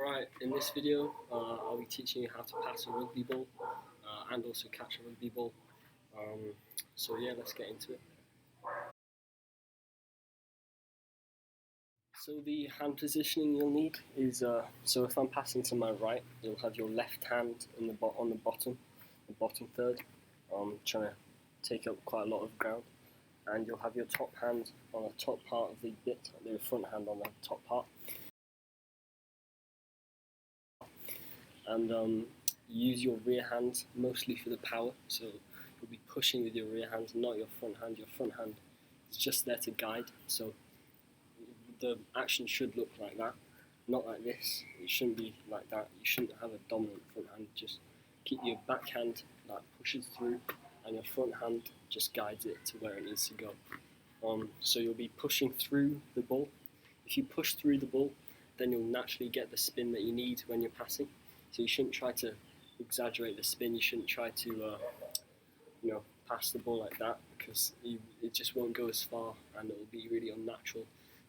Alright, in this video I'll be teaching you how to pass a rugby ball and also catch a rugby ball. So yeah, let's get into it. So the hand positioning you'll need is, so if I'm passing to my right, you'll have your left hand on the bottom third, trying to take up quite a lot of ground, and you'll have your top hand on the top part of the bit, the front hand on the top part. And use your rear hand mostly for the power, so you'll be pushing with your rear hand, not your front hand. Your front hand is just there to guide, so the action should look like that, not like this. It shouldn't be like that. You shouldn't have a dominant front hand. Just keep your back hand that pushes through, and your front hand just guides it to where it needs to go. So you'll be pushing through the ball. If you push through the ball, then you'll naturally get the spin that you need when you're passing. So you shouldn't try to exaggerate the spin. You shouldn't try to, pass the ball like that, because it just won't go as far, and it will be really unnatural.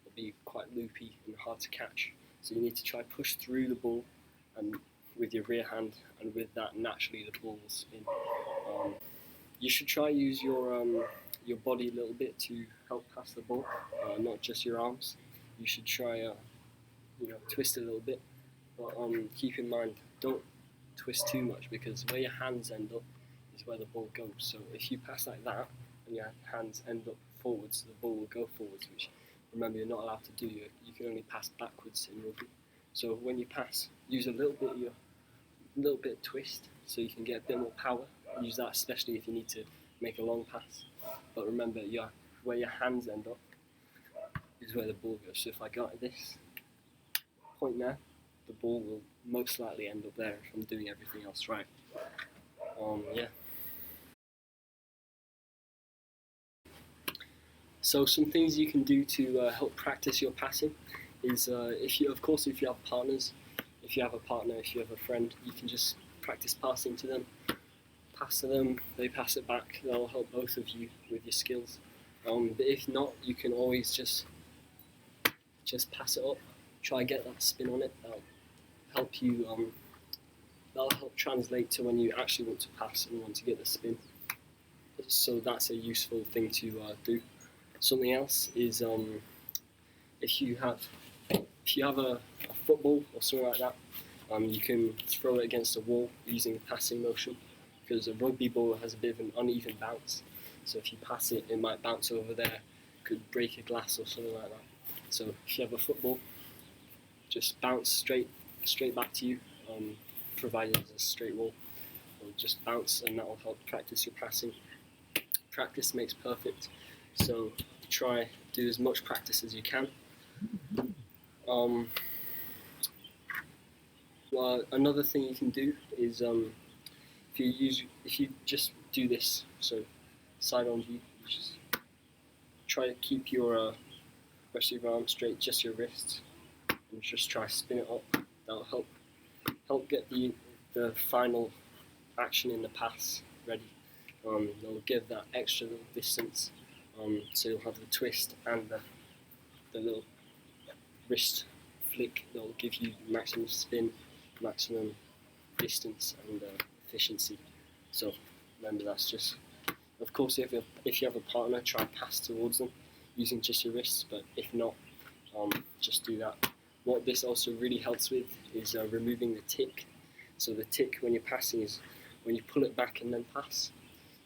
It'll be quite loopy and hard to catch. So you need to try push through the ball, and with your rear hand, and with that naturally the ball will spin. You should try use your body a little bit to help pass the ball, not just your arms. You should try twist a little bit, but keep in mind, don't twist too much, because where your hands end up is where the ball goes. So if you pass like that and your hands end up forwards, the ball will go forwards, which, remember, you're not allowed to do. You can only pass backwards in rugby. So when you pass, use a little bit of twist, so you can get a bit more power. Use that especially if you need to make a long pass. But remember, where your hands end up is where the ball goes. So if I go like this, point there, the ball will most likely end up there if I'm doing everything else right. Yeah. So some things you can do to help practice your passing is, if you have partners, if you have a partner, if you have a friend, you can just practice passing to them. Pass to them, they pass it back. That'll help both of you with your skills. But if not, you can always just pass it up. Try get that spin on it. That'll help you. That'll help translate to when you actually want to pass and want to get the spin. So that's a useful thing to do. Something else is, if you have a football or something like that, you can throw it against a wall using a passing motion, because a rugby ball has a bit of an uneven bounce. So if you pass it, it might bounce over there, could break a glass or something like that. So if you have a football, just bounce straight back to you, provided it's a straight wall. Or just bounce, and that will help practice your passing. Practice makes perfect, so try do as much practice as you can. Well, another thing you can do is, if you just do this, so side on view, just try to keep your rest of your arm straight, just your wrists, and just try to spin it up. That'll help get the final action in the pass ready. It'll give that extra little distance, so you'll have the twist and the little wrist flick that will give you maximum spin, maximum distance and efficiency. So remember, that's just, of course, if you have a partner, try and pass towards them using just your wrists, but if not, just do that. What this also really helps with is removing the tick. So the tick when you're passing is when you pull it back and then pass.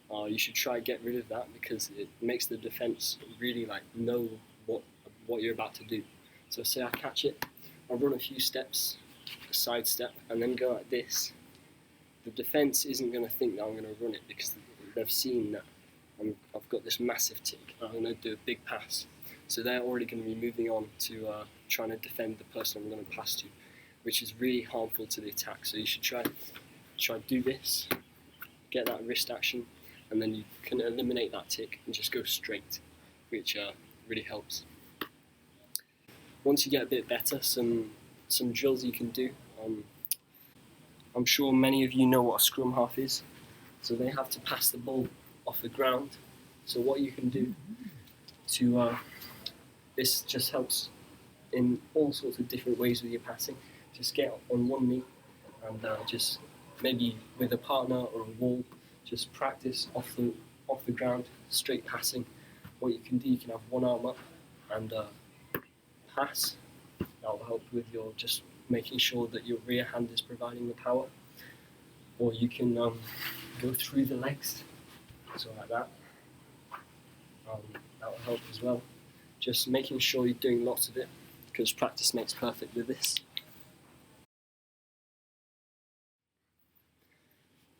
You should try to get rid of that, because it makes the defence really know what you're about to do. So say I catch it, I run a few steps, a side step, and then go like this. The defence isn't going to think that I'm going to run it, because they've seen that I've got this massive tick, and I'm going to do a big pass. So they're already going to be moving on to trying to defend the person I'm going to pass to, which is really harmful to the attack. So you should try do this, get that wrist action, and then you can eliminate that tick and just go straight, which really helps. Once you get a bit better, some drills you can do. I'm sure many of you know what a scrum half is. So they have to pass the ball off the ground. So what you can do to this just helps in all sorts of different ways with your passing. just get on one knee and just maybe with a partner or a wall, just practice off the ground, straight passing. What you can do, you can have one arm up and pass. That'll help with your just making sure that your rear hand is providing the power. Or you can go through the legs, so like that. That'll help as well. Just making sure you're doing lots of it, because practice makes perfect with this.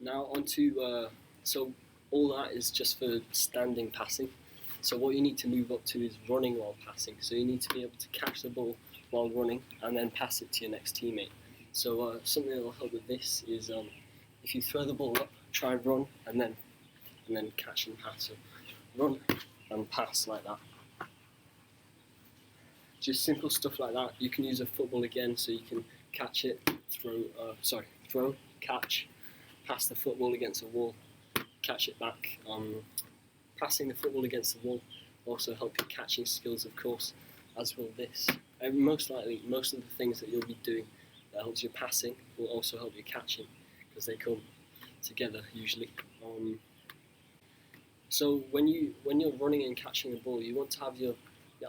Now onto, so all that is just for standing passing. So what you need to move up to is running while passing. So you need to be able to catch the ball while running and then pass it to your next teammate. So something that will help with this is if you throw the ball up, try and run and then catch and pass. So run and pass like that. Just simple stuff like that. You can use a football again, so you can catch it, throw, catch, pass the football against a wall, catch it back. Passing the football against the wall will also help your catching skills, of course, as will this. And most likely, most of the things that you'll be doing that helps your passing will also help your catching, because they come together usually. So when you're running and catching the ball, you want to have your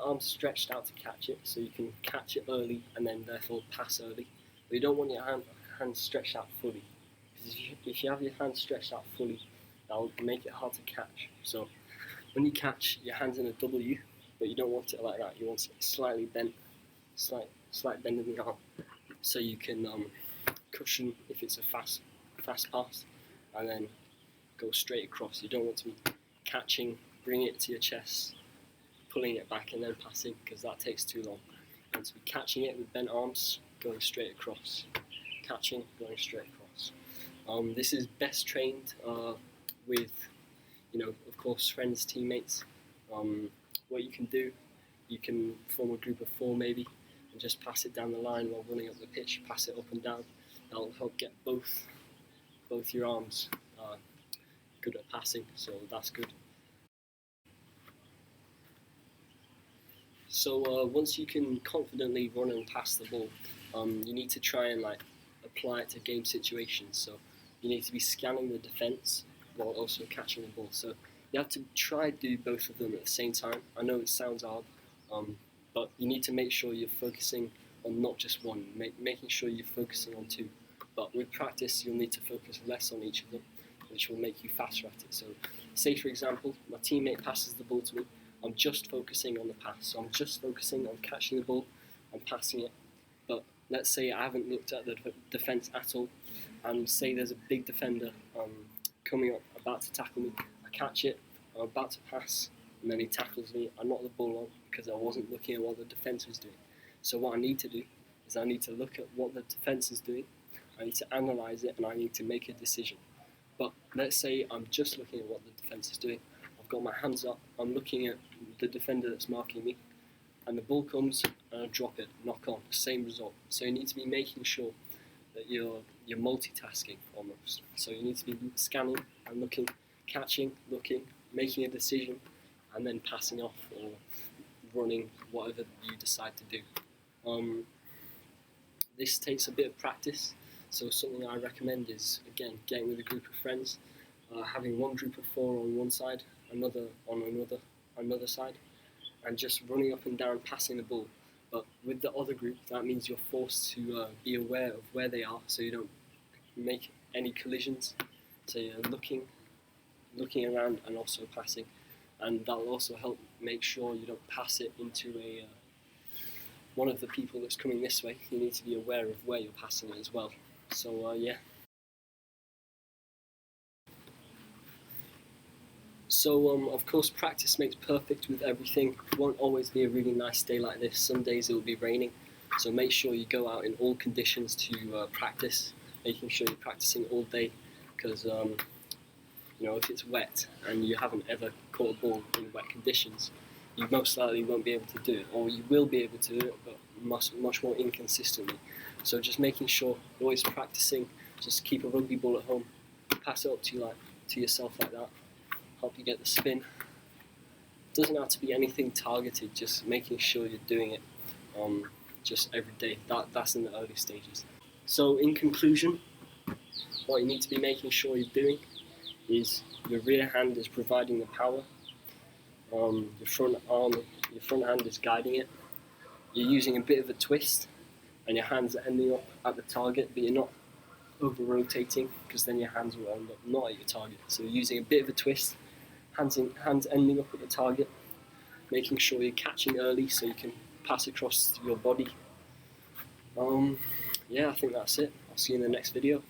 arms stretched out to catch it, so you can catch it early and then therefore pass early. But you don't want your hands stretched out fully, because if you have your hands stretched out fully, that'll make it hard to catch. So when you catch, your hand's in a W, but you don't want it like that. You want it slightly bent, slight bend in the arm, so you can cushion if it's a fast pass, and then go straight across. You don't want to be catching, bringing it to your chest, pulling it back and then passing, because that takes too long. You want to be catching it with bent arms, going straight across, catching, going straight across. This is best trained with, of course, friends, teammates. What you can do, you can form a group of 4 maybe, and just pass it down the line while running up the pitch. Pass it up and down. That'll help get both your arms good at passing, so that's good. So once you can confidently run and pass the ball, you need to try and apply it to game situations. So you need to be scanning the defence while also catching the ball. So you have to try to do both of them at the same time. I know it sounds hard, but you need to make sure you're focusing on not just one, making sure you're focusing on 2. But with practice, you'll need to focus less on each of them, which will make you faster at it. So say, for example, my teammate passes the ball to me. I'm just focusing on the pass. So I'm just focusing on catching the ball and passing it. But let's say I haven't looked at the defence at all, and say there's a big defender coming up, about to tackle me. I catch it, I'm about to pass, and then he tackles me. I knock the ball on because I wasn't looking at what the defence was doing. So what I need to do is I need to look at what the defence is doing, I need to analyse it, and I need to make a decision. But let's say I'm just looking at what the defence is doing. I've got my hands up, I'm looking at the defender that's marking me, and the ball comes and I drop it, knock on, same result. So you need to be making sure that you're multitasking almost. So you need to be scanning and looking, catching, looking, making a decision, and then passing off or running, whatever you decide to do. This takes a bit of practice, so something I recommend is, again, getting with a group of friends, having one group of 4 on one side, another on another side, and just running up and down, passing the ball. But with the other group, that means you're forced to be aware of where they are, so you don't make any collisions. So you're looking around and also passing, and that will also help make sure you don't pass it into one of the people that's coming this way. You need to be aware of where you're passing it as well. So yeah. So of course, practice makes perfect with everything. It won't always be a really nice day like this. Some days it will be raining, so make sure you go out in all conditions to practice, making sure you're practicing all day, because if it's wet and you haven't ever caught a ball in wet conditions, you most likely won't be able to do it, or you will be able to do it, but much more inconsistently. So just making sure you're always practicing. Just keep a rugby ball at home, pass it up to yourself like that, help you get the spin. It doesn't have to be anything targeted, just making sure you're doing it. just every day. That's in the early stages. So in conclusion, what you need to be making sure you're doing is your rear hand is providing the power, your front hand is guiding it. You're using a bit of a twist, and your hands are ending up at the target, but you're not over rotating, because then your hands will end up not at your target. So you're using a bit of a twist, hands ending up at the target, making sure you're catching early so you can pass across your body. Yeah, I think that's it. I'll see you in the next video.